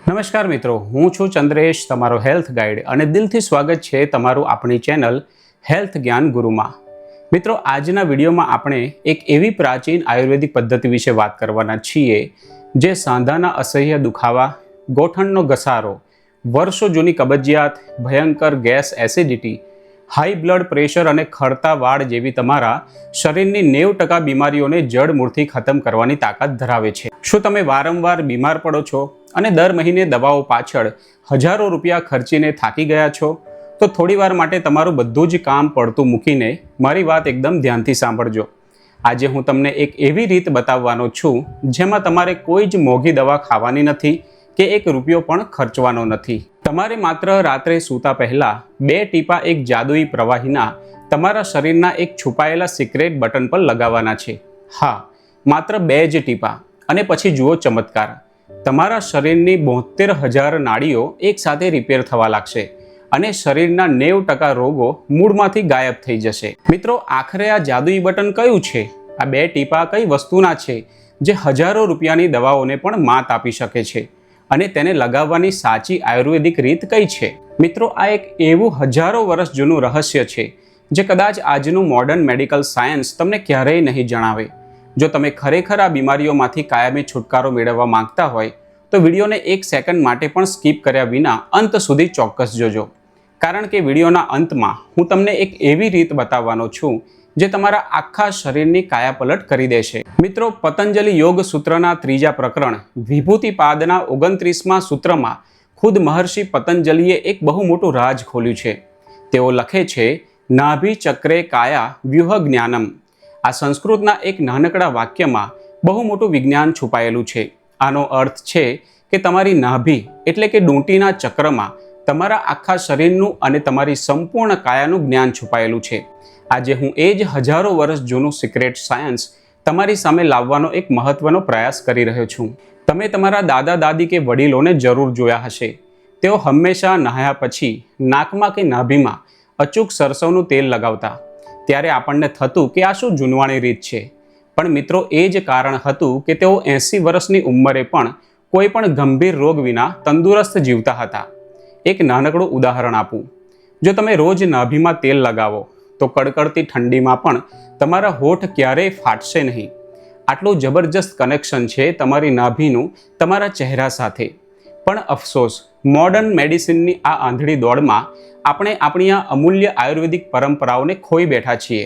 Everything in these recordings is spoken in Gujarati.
નમસ્કાર મિત્રો, હું છું ચંદ્રેશ, તમારો હેલ્થ ગાઈડ અને દિલથી સ્વાગત છે તમારું આપણી ચેનલ હેલ્થ જ્ઞાન ગુરુમાં. મિત્રો, આજના વિડીયોમાં આપણે એક એવી પ્રાચીન આયુર્વેદિક પદ્ધતિ વિશે વાત કરવાના છીએ જે સાંધાના અસહ્ય દુખાવા, ગોઠણનો ઘસારો, વર્ષો જૂની કબજિયાત, ભયંકર gas acidity, high blood pressure અને ખરતા વાળ જેવી તમારા શરીરની 90% બીમારીઓને જડમૂળથી ખતમ કરવાની તાકાત ધરાવે છે. શું તમે વારંવાર બીમાર પડો છો અને દર મહિને દવાઓ પાછળ હજારો રૂપિયા ખર્ચીને થાકી ગયા છો? તો થોડીવાર માટે તમારું બધું જ કામ પડતું મૂકીને મારી વાત એકદમ ધ્યાનથી સાંભળજો. આજે હું તમને એક એવી રીત બતાવવાનો છું જેમાં તમારે કોઈ જ મોંઘી દવા ખાવાની નથી કે એક રૂપિયો પણ ખર્ચવાનો નથી. તમારે માત્ર રાત્રે સૂતા પહેલા 2 ટીપા એક જાદુઈ પ્રવાહીના તમારા શરીરના એક છુપાયેલા સિક્રેટ બટન પર લગાવવાના છે. હા, માત્ર 2 જ ટીપા, અને પછી જુઓ ચમત્કાર. તમારા શરીરની 72,000 નાડીઓ એકસાથે રિપેર થવા લાગશે અને શરીરના 90% રોગો મૂળમાંથી ગાયબ થઈ જશે. મિત્રો, આખરે આ જાદુઈ બટન કયું છે? આ 2 ટીપા કઈ વસ્તુના છે જે હજારો રૂપિયાની દવાઓને પણ માત આપી શકે છે? અને તેને લગાવવાની સાચી આયુર્વેદિક રીત કઈ છે? મિત્રો, આ એક એવું હજારો વર્ષ જૂનું રહસ્ય છે જે કદાચ આજનું મોડર્ન મેડિકલ સાયન્સ તમને ક્યારેય નહીં જણાવે. જો તમે ખરેખર આ બીમારીઓમાંથી કાયમી છુટકારો મેળવવા માંગતા હોય તો વિડીયોને 1 સેકન્ડ માટે પણ સ્કીપ કર્યા વિના અંત સુધી ચોક્કસ જોજો, કારણ કે વિડીયોના અંતમાં હું તમને એક એવી રીત બતાવવાનો છું જે તમારા આખા શરીરની કાયાપલટ કરી દેશે. મિત્રો, પતંજલિ યોગ સૂત્રના 3જા પ્રકરણ વિભૂતિપાદના 29મા સૂત્રમાં ખુદ મહર્ષિ પતંજલિએ એક બહુ મોટું રાજ ખોલ્યું છે. તેઓ લખે છે, નાભિ ચક્રે કાયા વ્યુહ જ્ઞાનમ. આ સંસ્કૃતના એક નાનકડા વાક્યમાં બહુ મોટું વિજ્ઞાન છુપાયેલું છે. આનો અર્થ છે કે તમારી નાભી એટલે કે ડૂંટીના ચક્રમાં તમારા આખા શરીરનું અને તમારી સંપૂર્ણ કાયાનું જ્ઞાન છુપાયેલું છે. આજે હું એ જ હજારો વર્ષ જૂનું સિક્રેટ સાયન્સ તમારી સામે લાવવાનો એક મહત્વનો પ્રયાસ કરી રહ્યો છું. તમે તમારા દાદા દાદી કે વડીલોને જરૂર જોયા હશે. તેઓ હંમેશા નહાયા પછી નાકમાં કે નાભીમાં અચૂક સરસવનું તેલ લગાવતા. ત્યારે આપણને થતું કે આ શું જૂનવાણી રીત છે. પણ મિત્રો, એ જ કારણ હતું કે તેઓ 80 વર્ષની ઉંમરે પણ કોઈ પણ ગંભીર રોગ વિના તંદુરસ્ત જીવતા હતા. એક નાનકડું ઉદાહરણ આપું. જો તમે રોજ નાભીમાં તેલ લગાવો તો કડકડતી ઠંડીમાં પણ તમારા હોઠ ક્યારેય ફાટશે નહીં. આટલું જબરજસ્ત કનેક્શન છે તમારી નાભીનું તમારા ચહેરા સાથે. પણ અફસોસ, મોડર્ન મેડિસિનની આ આંધળી દોડમાં આપણે આપણી આ અમૂલ્ય આયુર્વેદિક પરંપરાઓને ખોઈ બેઠા છીએ.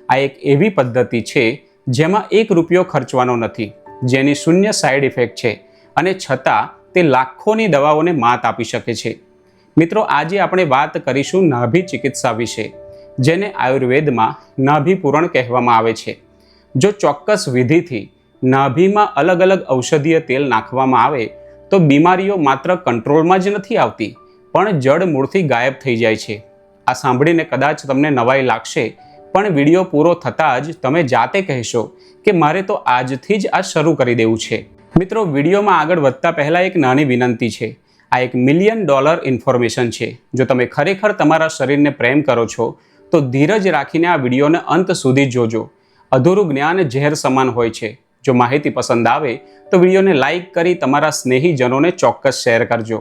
આ એક એવી પદ્ધતિ છે જેમાં 1 રૂપિયો ખર્ચવાનો નથી, જેની શૂન્ય સાઇડ ઇફેક્ટ છે અને છતાં તે લાખોની દવાઓને માત આપી શકે છે. મિત્રો, આજે આપણે વાત કરીશું નાભી ચિકિત્સા વિશે, જેને આયુર્વેદમાં નાભિપૂરણ કહેવામાં આવે છે. જો ચોક્કસ વિધિથી નાભીમાં અલગ અલગ ઔષધીય તેલ નાખવામાં આવે તો બીમારીઓ માત્ર કંટ્રોલમાં જ નથી આવતી, પણ જડ મૂળથી ગાયબ થઈ જાય છે. આ સાંભળીને કદાચ તમને નવાઈ લાગશે, પણ વિડીયો પૂરો થતાં જ તમે જાતે કહેશો કે મારે તો આજથી જ આ શરૂ કરી દેવું છે. મિત્રો, વિડીયોમાં આગળ વધતા પહેલાં એક નાની વિનંતી છે. આ એક $1 મિલિયન ઇન્ફોર્મેશન છે. જો તમે ખરેખર તમારા શરીરને પ્રેમ કરો છો તો ધીરજ રાખીને આ વિડીયોને અંત સુધી જોજો. અધૂરું જ્ઞાન ઝેર સમાન હોય છે. જો માહિતી પસંદ આવે તો વિડીયોને લાઈક કરી તમારા સ્નેહીજનોને ચોક્કસ શેર કરજો.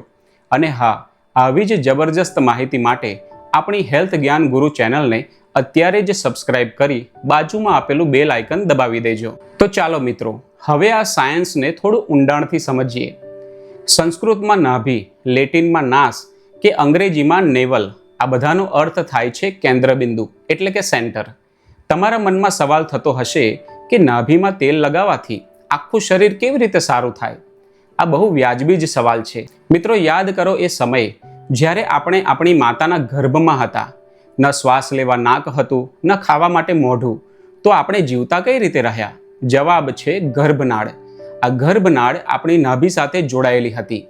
અને હા, આવી જ જબરજસ્ત માહિતી માટે આપણી હેલ્થ જ્ઞાન ગુરુ ચેનલને અત્યારે જ સબસ્ક્રાઇબ કરી બાજુમાં આપેલું બેલ આઇકન દબાવી દેજો. તો ચાલો મિત્રો, હવે આ સાયન્સને થોડું ઊંડાણથી સમજીએ. સંસ્કૃતમાં નાભી, લેટિનમાં નાસ કે અંગ્રેજીમાં નેવલ, આ બધાનો અર્થ થાય છે કેન્દ્રબિંદુ એટલે કે સેન્ટર. તમારા મનમાં સવાલ થતો હશે કે નાભીમાં તેલ લગાવવાથી આખું શરીર કેવી રીતે સારું થાય? આ બહુ વ્યાજબી જ સવાલ છે. મિત્રો, યાદ કરો એ સમય જ્યારે આપણે આપણી માતાના ગર્ભમાં હતા. ન શ્વાસ લેવા નાક હતું, ન ખાવા માટે મોઢું. તો આપણે જીવતા કઈ રીતે રહ્યા? જવાબ છે ગર્ભનાળ. આ ગર્ભનાળ આપણી નાભી સાથે જોડાયેલી હતી.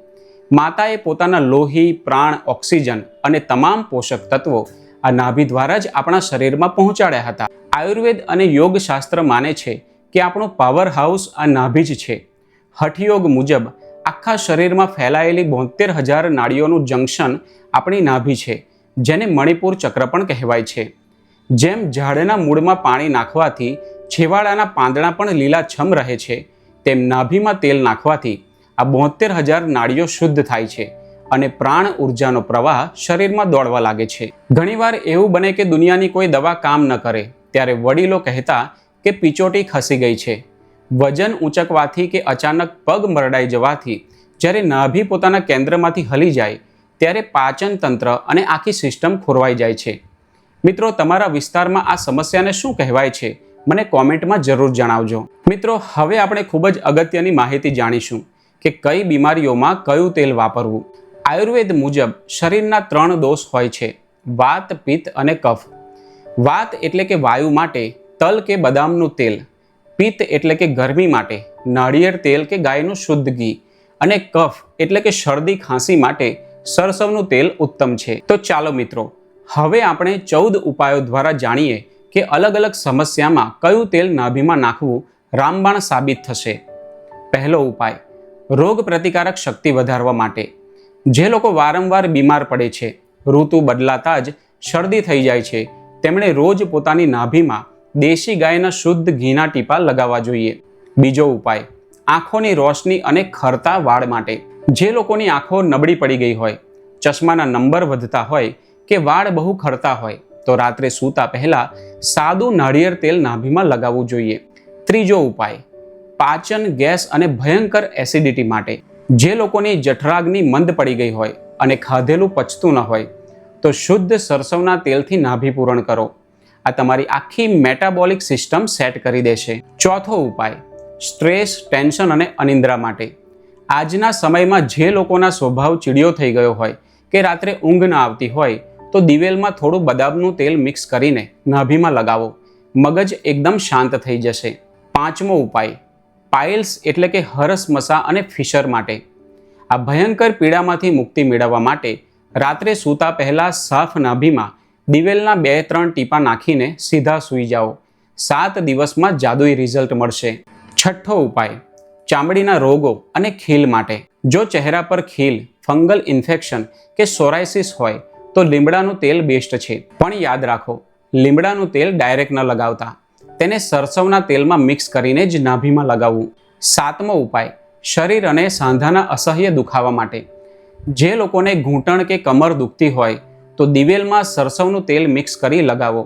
માતાએ પોતાના લોહી, પ્રાણ, ઓક્સિજન અને તમામ પોષક તત્વો આ નાભી દ્વારા જ આપણા શરીરમાં પહોંચાડ્યા હતા. આયુર્વેદ અને યોગશાસ્ત્ર માને છે કે આપણો પાવર હાઉસ આ નાભી જ છે. હઠયોગ મુજબ આખા શરીરમાં ફેલાયેલી 72,000 નાડીઓનું જંકશન આપણી નાભી છે, જેને મણિપુર ચક્ર પણ કહેવાય છે. જેમ ઝાડના મૂળમાં પાણી નાખવાથી છેવાડાના પાંદડા પણ લીલાછમ રહે છે, તેમ નાભીમાં તેલ નાખવાથી આ 72,000 નાડીઓ શુદ્ધ થાય છે અને પ્રાણ ઉર્જાનો પ્રવાહ શરીરમાં દોડવા લાગે છે. ઘણીવાર એવું બને કે દુનિયાની કોઈ દવા કામ ન કરે ત્યારે વડીલો કહેતા કે પિચોટી ખસી ગઈ છે. વજન ઊંચકવાથી કે અચાનક પગ મરડાઈ જવાથી જ્યારે નાભી પોતાના કેન્દ્રમાંથી હલી જાય ત્યારે પાચન તંત્ર અને આખી સિસ્ટમ ખોરવાઈ જાય છે. મિત્રો, તમારા વિસ્તારમાં આ સમસ્યાને શું કહેવાય છે મને કોમેન્ટમાં જરૂર જણાવજો. મિત્રો, હવે આપણે ખૂબ જ અગત્યની માહિતી જાણીશું કે કઈ બીમારીઓમાં કયું તેલ વાપરવું. આયુર્વેદ મુજબ શરીરના 3 દોષ હોય છે: વાત, પિત્ત અને કફ. વાત એટલે કે વાયુ માટે તલ કે બદામનું તેલ, પિત્ત એટલે કે ગરમી માટે નાળિયેર તેલ કે ગાયનું શુદ્ધ ઘી, અને કફ એટલે કે શરદી ખાંસી માટે સરસવનું તેલ ઉત્તમ છે. તો ચાલો મિત્રો, હવે આપણે 14 ઉપાયો દ્વારા જાણીએ કે અલગ અલગ સમસ્યામાં કયું તેલ નાભીમાં નાખવું રામબાણ સાબિત થશે. પહેલો ઉપાય, રોગ પ્રતિકારક શક્તિ વધારવા માટે. જે લોકો વારંવાર બીમાર પડે છે, ઋતુ બદલાતા જ શરદી થઈ જાય છે, તેમણે રોજ પોતાની નાભીમાં દેશી ગાયના શુદ્ધ ઘીના ટીપા લગાવવા જોઈએ. બીજો ઉપાય, આંખોની રોશની અને ખરતા વાળ માટે. જે લોકોની આંખો નબળી પડી ગઈ હોય, ચશ્માના નંબર વધતા હોય કે વાળ બહુ ખરતા હોય તો રાત્રે સૂતા પહેલા સાદું નાળિયેર તેલ નાભીમાં લગાવવું જોઈએ. ત્રીજો ઉપાય, પાચન, ગેસ અને ભયંકર એસિડિટી માટે. જે લોકોની જઠરાગ્નિ મંદ પડી ગઈ હોય અને ખાધેલું પચતું ન હોય તો શુદ્ધ સરસવના તેલથી નાભી પૂરણ કરો. આ તમારી આખી મેટાબોલિક સિસ્ટમ સેટ કરી દેશે. ચોથો ઉપાય, સ્ટ્રેસ, ટેન્શન અને અનિદ્રા માટે. આજના સમયમાં જે લોકોના સ્વભાવ ચીડિયો થઈ ગયો હોય કે રાત્રે ઊંઘ ન આવતી હોય તો દિવેલમાં થોડું બદામનું તેલ મિક્સ કરીને નાભીમાં લગાવો. મગજ એકદમ શાંત થઈ જશે. પાંચમો ઉપાય, પાઇલ્સ એટલે કે હરસમસા અને ફિશર માટે. આ ભયંકર પીડામાંથી મુક્તિ મેળવવા માટે રાત્રે સૂતા પહેલા સાફ નાભીમાં દિવેલના 2-3 ટીપા નાખીને સીધા સૂઈ જાઓ. 7 દિવસમાં જાદુઈ રિઝલ્ટ મળશે. છઠ્ઠો ઉપાય, ચામડીના રોગો અને ખીલ માટે. જો ચહેરા પર ખીલ, ફંગલ ઇન્ફેક્શન કે સોરાયસિસ હોય તો લીમડાનું તેલ બેસ્ટ છે. પણ યાદ રાખો, લીમડાનું તેલ ડાયરેક્ટ ન લગાવતા, તેને સરસવના તેલમાં મિક્સ કરીને જ નાભીમાં લગાવવું. સાતમો ઉપાય, શરીર અને સાંધાના અસહ્ય દુખાવા માટે. જે લોકોને ઘૂંટણ કે કમર દુખતી હોય તો દિવેલમાં સરસવનું તેલ મિક્સ કરી લગાવો.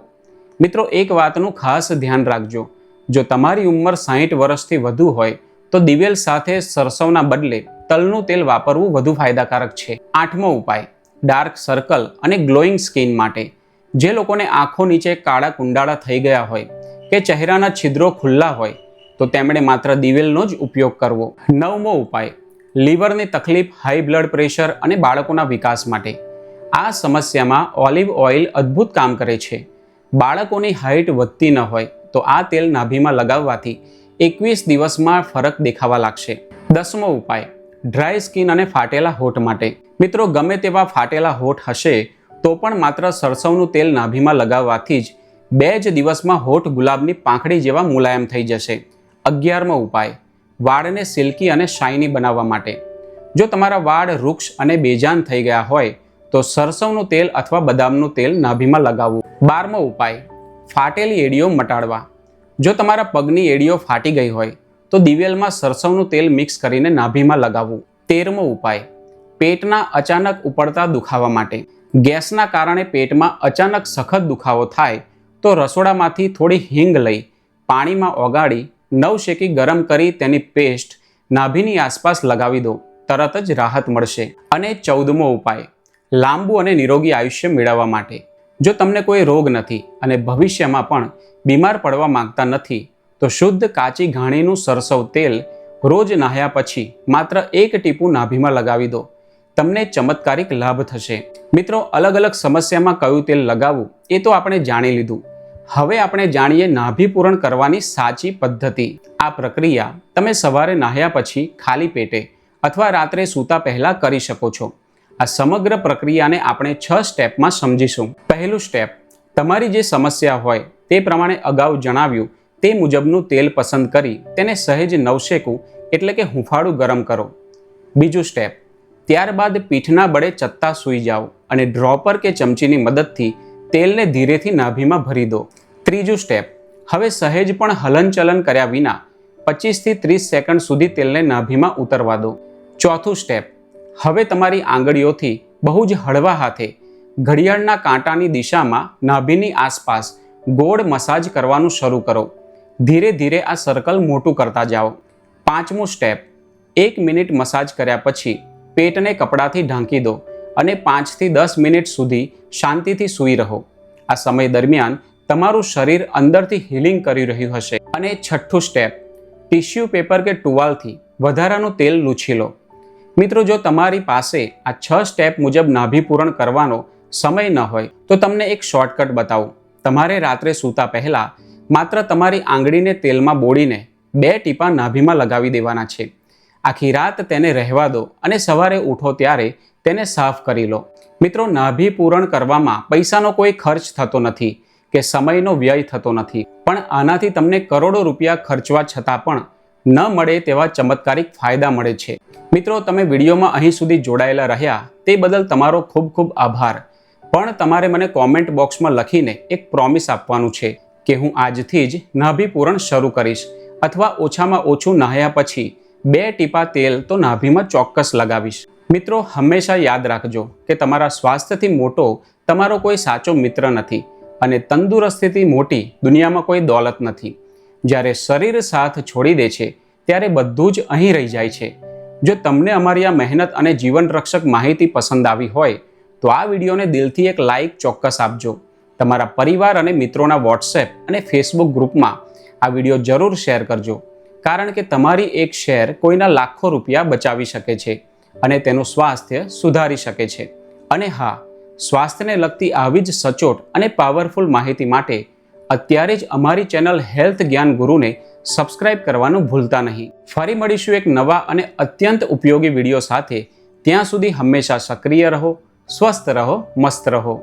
મિત્રો, એક વાતનું ખાસ ધ્યાન રાખજો, જો તમારી ઉંમર 60 વર્ષથી વધુ હોય તો દિવેલ સાથે સરસવના બદલે તલનું તેલ વાપરવું વધુ ફાયદાકારક છે. આઠમો ઉપાય, ડાર્ક સર્કલ અને ગ્લોઈંગ સ્કિન માટે. જે લોકોને આંખો નીચે કાળા કુંડાળા થઈ ગયા હોય કે ચહેરાના છિદ્રો ખુલ્લા હોય તો તેમણે માત્ર દિવેલનો જ ઉપયોગ કરવો. નવમો ઉપાય, લીવરની તકલીફ, હાઈ બ્લડ પ્રેશર અને બાળકોના વિકાસ માટે. આ સમસ્યામાં ઓલિવ ઓઇલ અદ્ભુત કામ કરે છે. બાળકોની હાઇટ વધતી ન હોય તો આ તેલ નાભીમાં લગાવવાથી 21 દિવસમાં ફરક દેખાવા લાગશે. 10મો ઉપાય, ડ્રાય સ્કિન અને ફાટેલા હોઠ માટે. મિત્રો, ગમે તેવા ફાટેલા હોઠ હશે તો પણ માત્ર સરસવનું તેલ નાભીમાં લગાવવાથી જ 2 જ દિવસમાં હોઠ ગુલાબની પાંખડી જેવા મુલાયમ થઈ જશે. 11મો ઉપાય, વાળને સિલ્કી અને શાઇની બનાવવા માટે. જો તમારા વાળ વૃક્ષ અને બેજાન થઈ ગયા હોય તો સરસવનું તેલ અથવા બદામનું તેલ નાભીમાં લગાવવું. 12મો ઉપાય, ફાટેલી એડીઓ મટાડવા. જો તમારા પગની એડીઓ ફાટી ગઈ હોય તો દિવેલમાં સરસવનું તેલ મિક્સ કરીને નાભીમાં લગાવવું. 13મો ઉપાય, પેટના અચાનક ઉપડતા દુખાવા માટે. ગેસના કારણે પેટમાં અચાનક સખત દુખાવો થાય તો રસોડામાંથી થોડી હિંગ લઈ પાણીમાં ઓગાળી નવશેકી ગરમ કરી તેની પેસ્ટ નાભીની આસપાસ લગાવી દો. તરત જ રાહત મળશે. અને 14મો ઉપાય, લાંબુ અને નિરોગી આયુષ્ય મેળવવા માટે. જો તમને કોઈ રોગ નથી અને ભવિષ્યમાં પણ બીમાર પડવા માંગતા નથી તો શુદ્ધ કાચી ઘાણીનું સરસવ તેલ રોજ નહાયા પછી માત્ર 1 ટીપું નાભીમાં લગાવી દો. તમને ચમત્કારિક લાભ થશે. મિત્રો, અલગ અલગ સમસ્યામાં કયું તેલ લગાવવું એ તો આપણે જાણી લીધું. હવે આપણે જાણીએ નાભી પૂરણ કરવાની સાચી પદ્ધતિ. આ પ્રક્રિયા તમે સવારે નહાયા પછી ખાલી પેટે અથવા રાત્રે સૂતા પહેલા કરી શકો છો. આ સમગ્ર પ્રક્રિયાને આપણે 6 સ્ટેપમાં સમજીશું. પહેલું સ્ટેપ, તમારી જે સમસ્યા હોય તે પ્રમાણે અગાઉ જણાવ્યું તે મુજબનું તેલ પસંદ કરી તેને સહેજ નવશેકું એટલે કે હૂંફાળું ગરમ કરો. બીજું સ્ટેપ, ત્યારબાદ પીઠના બળે ચત્તા સૂઈ જાઓ અને ડ્રોપર કે ચમચીની મદદથી તેલને ધીરેથી નાભીમાં ભરી દો. ત્રીજું સ્ટેપ, હવે સહેજ પણ હલનચલન કર્યા વિના 25 થી 30 સેકન્ડ સુધી તેલને નાભીમાં ઉતરવા દો. ચોથું સ્ટેપ, હવે તમારી આંગળીઓથી બહુ જ હળવા હાથે ઘડિયાળના કાંટાની દિશામાં નાભીની આસપાસ ગોળ મસાજ કરવાનું શરૂ કરો. ધીરે ધીરે આ સર્કલ મોટું કરતા જાઓ. પાંચમું સ્ટેપ, 1 મિનિટ મસાજ કર્યા પછી પેટને કપડાથી ઢાંકી દો અને 5 થી 10 મિનિટ સુધી શાંતિથી સૂઈ રહો. આ સમય દરમિયાન તમારું શરીર અંદરથી હીલિંગ કરી રહ્યું હશે. અને છઠ્ઠું સ્ટેપ, ટિશ્યુ પેપર કે ટુવાલથી વધારાનું તેલ લૂછી લો. મિત્રો, જો તમારી પાસે આ 6 સ્ટેપ મુજબ નાભી પૂરણ કરવાનો સમય ન હોય તો તમને એક શોર્ટકટ બતાવું. તમારે રાત્રે સૂતા પહેલા માત્ર તમારી આંગળીને તેલમાં બોળીને 2 ટીપા નાભીમાં લગાવી દેવાના છે. આખી રાત તેને રહેવા દો અને સવારે ઉઠો ત્યારે તેને સાફ કરી લો. મિત્રો, નાભી પૂરણ કરવામાં પૈસાનો કોઈ ખર્ચ થતો નથી કે સમયનો વ્યય થતો નથી, પણ આનાથી તમને કરોડો રૂપિયા ખર્ચવા છતાં પણ ન મળે તેવા ચમત્કારિક ફાયદા મળે છે. મિત્રો, તમે વિડીયોમાં અહીં સુધી જોડાયેલા રહ્યા તે બદલ તમારો ખૂબ ખૂબ આભાર. પણ તમારે મને કોમેન્ટ બોક્સમાં લખીને એક પ્રોમિસ આપવાનું છે કે હું આજથી જ નાભી પૂરણ શરૂ કરીશ, અથવા ઓછામાં ઓછું નહાયા પછી 2 ટીપા તેલ તો નાભીમાં ચોક્કસ લગાવીશ. મિત્રો, હંમેશા યાદ રાખજો કે તમારા સ્વાસ્થ્યથી મોટો તમારો કોઈ સાચો મિત્ર નથી અને તંદુરસ્તીથી મોટી દુનિયામાં કોઈ દોલત નથી. જ્યારે શરીર સાથ છોડી દે છે ત્યારે બધું જ અહીં રહી જાય છે. જો તમને અમારી આ મહેનત અને જીવન રક્ષક માહિતી પસંદ આવી હોય તો આ વિડીયોને દિલથી એક લાઈક ચોક્કસ આપજો. તમારા પરિવાર અને મિત્રોના વોટ્સએપ અને ફેસબુક ગ્રુપમાં આ વિડીયો જરૂર શેર કરજો, કારણ કે તમારી એક શેર કોઈના લાખો રૂપિયા બચાવી શકે છે અને તેનું સ્વાસ્થ્ય સુધારી શકે છે. અને હા, સ્વાસ્થ્યને લગતી આવી જ સચોટ અને પાવરફુલ માહિતી માટે અત્યારે જ અમારી ચેનલ હેલ્થ જ્ઞાન ગુરુને સબસ્ક્રાઇબ કરવાનું ભૂલતા નહીં. ફરી મળીશું એક નવા અને અત્યંત ઉપયોગી વિડીયો સાથે. ત્યાં સુધી હંમેશા સક્રિય રહો, સ્વસ્થ રહો, મસ્ત રહો.